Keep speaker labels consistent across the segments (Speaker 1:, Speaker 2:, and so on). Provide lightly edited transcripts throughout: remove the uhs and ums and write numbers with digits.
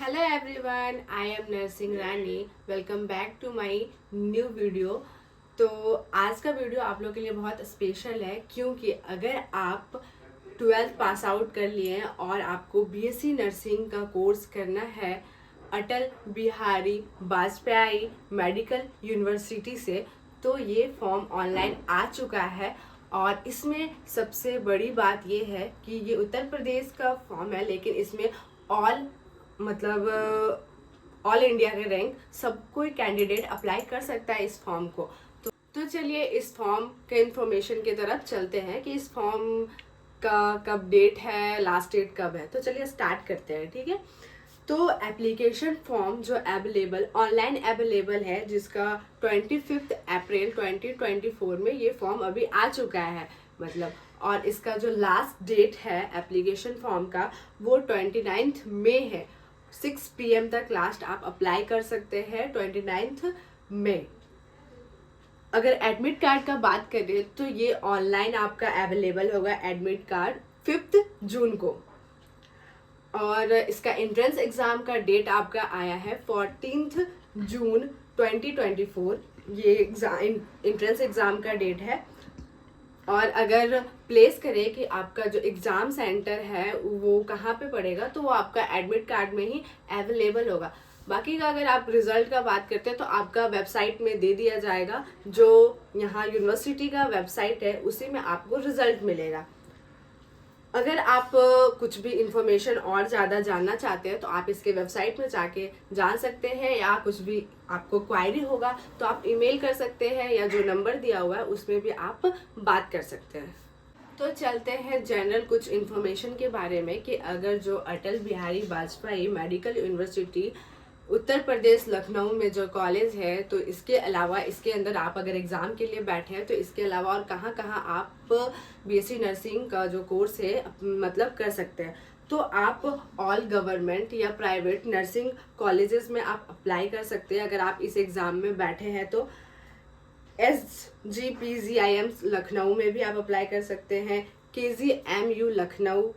Speaker 1: Hello everyone, I am Narsingh Rani. Welcome back to my new video. तो आज का video आप लोग के लिए बहुत स्पेशल है, क्योंकि अगर आप 12th पास आउट कर लिए हैं और आपको बीएससी नर्सिंग का कोर्स करना है अटल बिहारी वाजपेयी मेडिकल यूनिवर्सिटी से, तो ये फॉर्म ऑनलाइन आ चुका है। और इसमें सबसे बड़ी बात ये है कि ये उत्तर प्रदेश का फॉर्म है, लेकिन इसमें ऑल ऑल इंडिया के रैंक सब कोई कैंडिडेट अप्लाई कर सकता है इस फॉर्म को। तो चलिए इस फॉर्म के इंफॉर्मेशन की तरफ चलते हैं कि इस फॉर्म का कब डेट है, लास्ट डेट कब है। तो चलिए स्टार्ट करते हैं, ठीक है। तो एप्लीकेशन फॉर्म जो अवेलेबल ऑनलाइन अवेलेबल है, जिसका 25 अप्रैल 2024 में ये फॉर्म अभी आ चुका है और इसका जो लास्ट डेट है एप्लीकेशन फॉर्म का वो 29 मई है। 6 PM तक लास्ट आप अप्लाई कर सकते हैं 29 मई। अगर एडमिट कार्ड का बात करें तो ये ऑनलाइन आपका अवेलेबल होगा एडमिट कार्ड 5 जून को। और इसका एंट्रेंस एग्जाम का डेट आपका आया है 14 जून 2024। ये एंट्रेंस एग्जाम का डेट है। और अगर प्लेस करें कि आपका जो एग्ज़ाम सेंटर है वो कहाँ पे पड़ेगा, तो वो आपका एडमिट कार्ड में ही अवेलेबल होगा। बाकी का अगर आप रिज़ल्ट का बात करते हैं तो आपका वेबसाइट में दे दिया जाएगा। जो यहाँ यूनिवर्सिटी का वेबसाइट है उसी में आपको रिज़ल्ट मिलेगा। अगर आप कुछ भी इंफॉर्मेशन और ज़्यादा जानना चाहते हैं तो आप इसके वेबसाइट में जाके जान सकते हैं, या कुछ भी आपको क्वायरी होगा तो आप ईमेल कर सकते हैं, या जो नंबर दिया हुआ है उसमें भी आप बात कर सकते हैं। तो चलते हैं जनरल कुछ इन्फॉर्मेशन के बारे में कि अगर जो अटल बिहारी वाजपेयी मेडिकल यूनिवर्सिटी उत्तर प्रदेश लखनऊ में जो कॉलेज है, तो इसके अलावा इसके अंदर आप अगर एग्ज़ाम के लिए बैठे हैं तो इसके अलावा और कहाँ कहाँ आप बीएससी नर्सिंग का जो कोर्स है कर सकते हैं। तो आप ऑल गवर्नमेंट या प्राइवेट नर्सिंग कॉलेजेस में आप अप्लाई कर सकते हैं अगर आप इस एग्ज़ाम में बैठे हैं। तो SGPGIM लखनऊ में भी आप अप्लाई कर सकते हैं, KGMU Lucknow,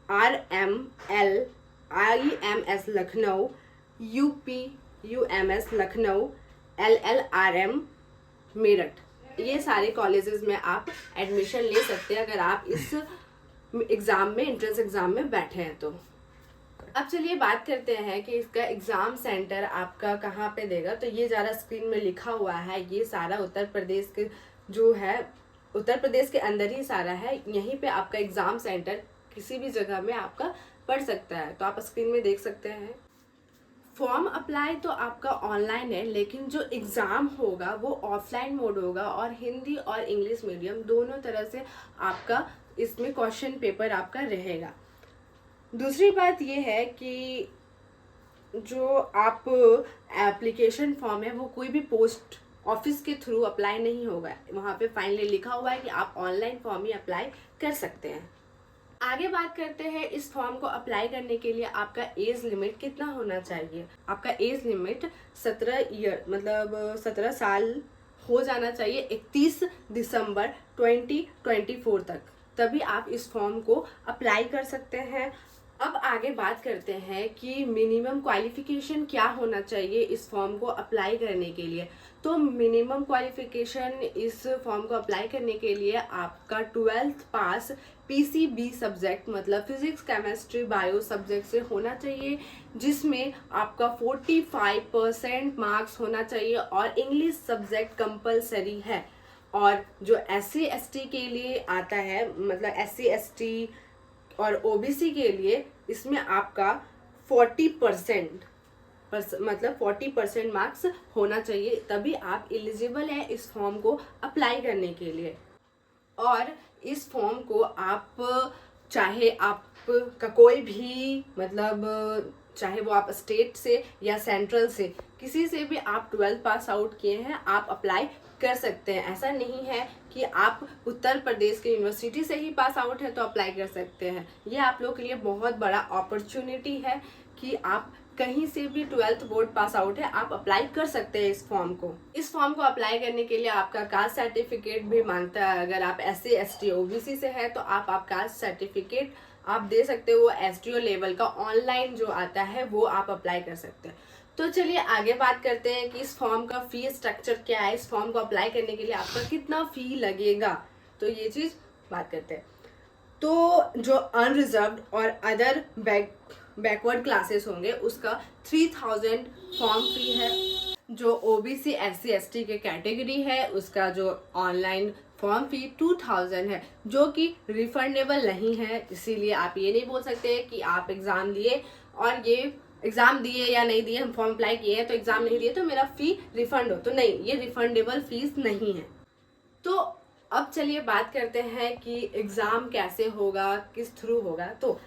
Speaker 1: RMLIMS Lucknow, UPUMS Lucknow, LLRM Meerut, ये सारे कॉलेजेस में आप एडमिशन ले सकते हैं अगर आप इस एग्ज़ाम में एंट्रेंस एग्ज़ाम में बैठे हैं तो। अब चलिए बात करते हैं कि इसका एग्ज़ाम सेंटर आपका कहाँ पे देगा। तो ये ज़रा स्क्रीन में लिखा हुआ है, ये सारा उत्तर प्रदेश के जो है उत्तर प्रदेश के अंदर ही सारा है। यहीं पे आपका एग्ज़ाम सेंटर किसी भी जगह में आपका पड़ सकता है। तो आप स्क्रीन में देख सकते हैं। फॉर्म अप्लाई तो आपका ऑनलाइन है, लेकिन जो एग्ज़ाम होगा वो ऑफलाइन मोड होगा, और हिंदी और इंग्लिश मीडियम दोनों तरह से आपका इसमें क्वेश्चन पेपर आपका रहेगा। दूसरी बात ये है कि जो आप एप्लीकेशन फॉर्म है वो कोई भी पोस्ट ऑफिस के थ्रू अप्लाई नहीं होगा। वहाँ पे फाइनली लिखा हुआ है कि आप ऑनलाइन फॉर्म ही अप्लाई कर सकते हैं। आगे बात करते हैं इस फॉर्म को अप्लाई करने के लिए आपका एज लिमिट कितना होना चाहिए। आपका एज लिमिट 17 साल हो जाना चाहिए 31 दिसंबर 2024 तक, तभी आप इस फॉर्म को अप्लाई कर सकते हैं। अब आगे बात करते हैं कि मिनिमम क्वालिफिकेशन क्या होना चाहिए इस फॉर्म को अप्लाई करने के लिए। तो मिनिमम क्वालिफिकेशन इस फॉर्म को अप्लाई करने के लिए आपका 12th पास PCB subject physics chemistry bio subject से होना चाहिए, जिसमें आपका 45% मार्क्स होना चाहिए, और इंग्लिश सब्जेक्ट कंपलसरी है। और जो SC ST के लिए आता है, SC ST और OBC के लिए इसमें आपका 40% मार्क्स होना चाहिए, तभी आप एलिजिबल हैं इस फॉर्म को अप्लाई करने के लिए। और इस फॉर्म को आप चाहे आपका कोई भी चाहे वो आप स्टेट से या सेंट्रल से किसी से भी आप 12th पास आउट किए हैं आप अप्लाई कर सकते हैं। ऐसा नहीं है कि आप उत्तर प्रदेश के यूनिवर्सिटी से ही पास आउट है तो अप्लाई कर सकते हैं। ये आप लोग के लिए बहुत बड़ा अपॉर्चुनिटी है कि आप कहीं से भी 12th बोर्ड पास आउट है आप अप्लाई कर सकते हैं इस फॉर्म को। इस फॉर्म को अप्लाई करने के लिए आपका कास्ट सर्टिफिकेट भी मांगता है। अगर आप SC ST OBC से है तो आप कास्ट सर्टिफिकेट आप दे सकते हो, वो SDO लेवल का ऑनलाइन जो आता है वो आप अप्लाई कर सकते हैं। तो चलिए आगे बात करते हैं कि इस फॉर्म का फी स्ट्रक्चर क्या है, इस फॉर्म को अप्लाई करने के लिए आपका कितना फी लगेगा, तो ये चीज़ बात करते हैं। तो जो अनरिजर्व्ड और अदर बैकवर्ड क्लासेस होंगे उसका 3000 फॉर्म फी है। जो OBC SC ST के कैटेगरी है उसका जो ऑनलाइन फॉर्म फी 2000 है, जो कि रिफंडेबल नहीं है। इसीलिए आप ये नहीं बोल सकते कि आप एग्ज़ाम दिए और ये एग्ज़ाम दिए या नहीं दिए, हम फॉर्म अप्लाई किए हैं तो एग्ज़ाम नहीं दिए तो मेरा फ़ी रिफंड हो, तो नहीं, ये रिफंडेबल फीस नहीं है। तो अब चलिए बात करते हैं कि एग्ज़ाम कैसे होगा, किस थ्रू होगा। तो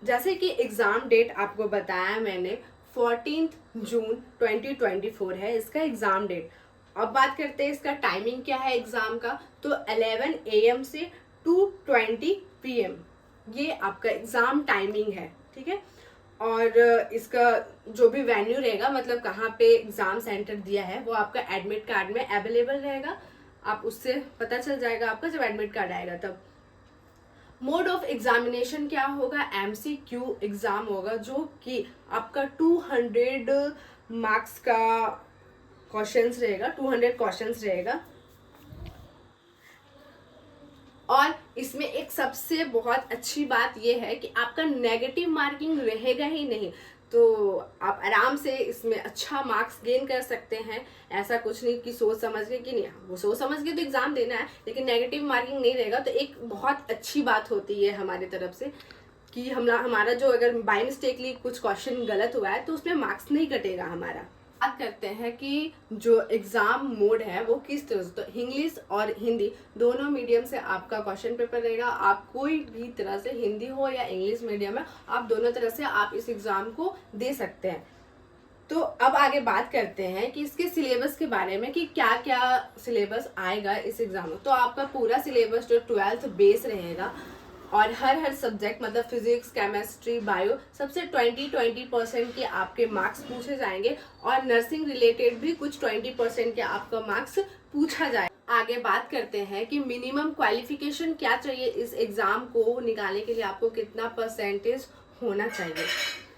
Speaker 1: जैसे कि एग्ज़ाम डेट आपको बताया मैंने 14 जून 2024 है इसका एग्ज़ाम डेट। अब बात करते हैं इसका टाइमिंग क्या है एग्ज़ाम का। तो 11 AM से 2:20 PM ये आपका एग्ज़ाम टाइमिंग है, ठीक है। और इसका जो भी वेन्यू रहेगा, मतलब कहाँ पे एग्ज़ाम सेंटर दिया है, वो आपका एडमिट कार्ड में अवेलेबल रहेगा। आप उससे पता चल जाएगा आपका जब एडमिट कार्ड आएगा तब। मोड ऑफ एग्जामिनेशन क्या होगा, MCQ एग्ज़ाम होगा, जो कि आपका 200 मार्क्स का क्वेश्चंस रहेगा, 200 क्वेश्चंस रहेगा। और इसमें एक सबसे बहुत अच्छी बात यह है कि आपका नेगेटिव मार्किंग रहेगा ही नहीं, तो आप आराम से इसमें अच्छा मार्क्स गेन कर सकते हैं। ऐसा कुछ नहीं कि सोच समझ के, कि नहीं, वो सोच समझ के तो एग्ज़ाम देना है लेकिन नेगेटिव मार्किंग नहीं रहेगा, तो एक बहुत अच्छी बात होती है हमारी तरफ से कि हमारा जो अगर बाय मिस्टेकली कुछ क्वेश्चन गलत हुआ है तो उसमें मार्क्स नहीं कटेगा हमारा। बात करते हैं कि जो एग्ज़ाम मोड है वो किस तरह से, तो इंग्लिश और हिंदी दोनों मीडियम से आपका क्वेश्चन पेपर रहेगा। आप कोई भी तरह से, हिंदी हो या इंग्लिश मीडियम है, आप दोनों तरह से आप इस एग्ज़ाम को दे सकते हैं। तो अब आगे बात करते हैं कि इसके सिलेबस के बारे में कि क्या क्या सिलेबस आएगा इस एग्ज़ाम में। तो आपका पूरा सिलेबस जो 12th बेस रहेगा और हर सब्जेक्ट, मतलब फिजिक्स, केमिस्ट्री, बायो, सबसे 20% के आपके मार्क्स पूछे जाएंगे और नर्सिंग रिलेटेड भी कुछ 20% के आपका मार्क्स पूछा जाए। आगे बात करते हैं कि मिनिमम क्वालिफिकेशन क्या चाहिए, इस एग्ज़ाम को निकालने के लिए आपको कितना परसेंटेज होना चाहिए।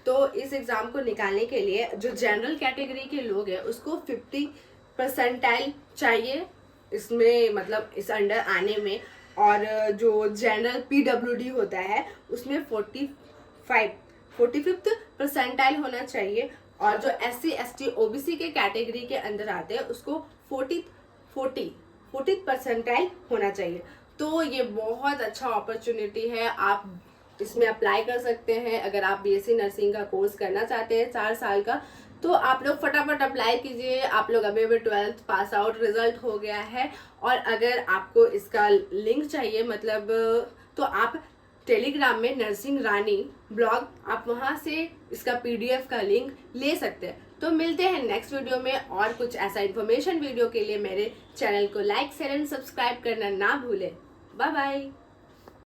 Speaker 1: तो इस एग्ज़ाम को निकालने के लिए जो जनरल कैटेगरी के लोग हैं उसको 50% चाहिए इसमें, मतलब इस अंडर आने में। और जो जनरल PWD होता है उसमें 45th परसेंटाइल होना चाहिए। और जो SC ST OBC के कैटेगरी के अंदर आते हैं उसको 40th परसेंटाइल होना चाहिए। तो ये बहुत अच्छा अपॉर्चुनिटी है, आप इसमें अप्लाई कर सकते हैं। अगर आप BSc नर्सिंग का कोर्स करना चाहते हैं 4 साल का, तो आप लोग फटाफट अप्लाई कीजिए। आप लोग अभी 12th पास आउट, रिजल्ट हो गया है। और अगर आपको इसका लिंक चाहिए, मतलब तो आप टेलीग्राम में नर्सिंग रानी ब्लॉग, आप वहाँ से इसका PDF का लिंक ले सकते हैं। तो मिलते हैं नेक्स्ट वीडियो में, और कुछ ऐसा इन्फॉर्मेशन वीडियो के लिए मेरे चैनल को लाइक, शेयर एंड सब्सक्राइब करना ना भूलें। Bye bye.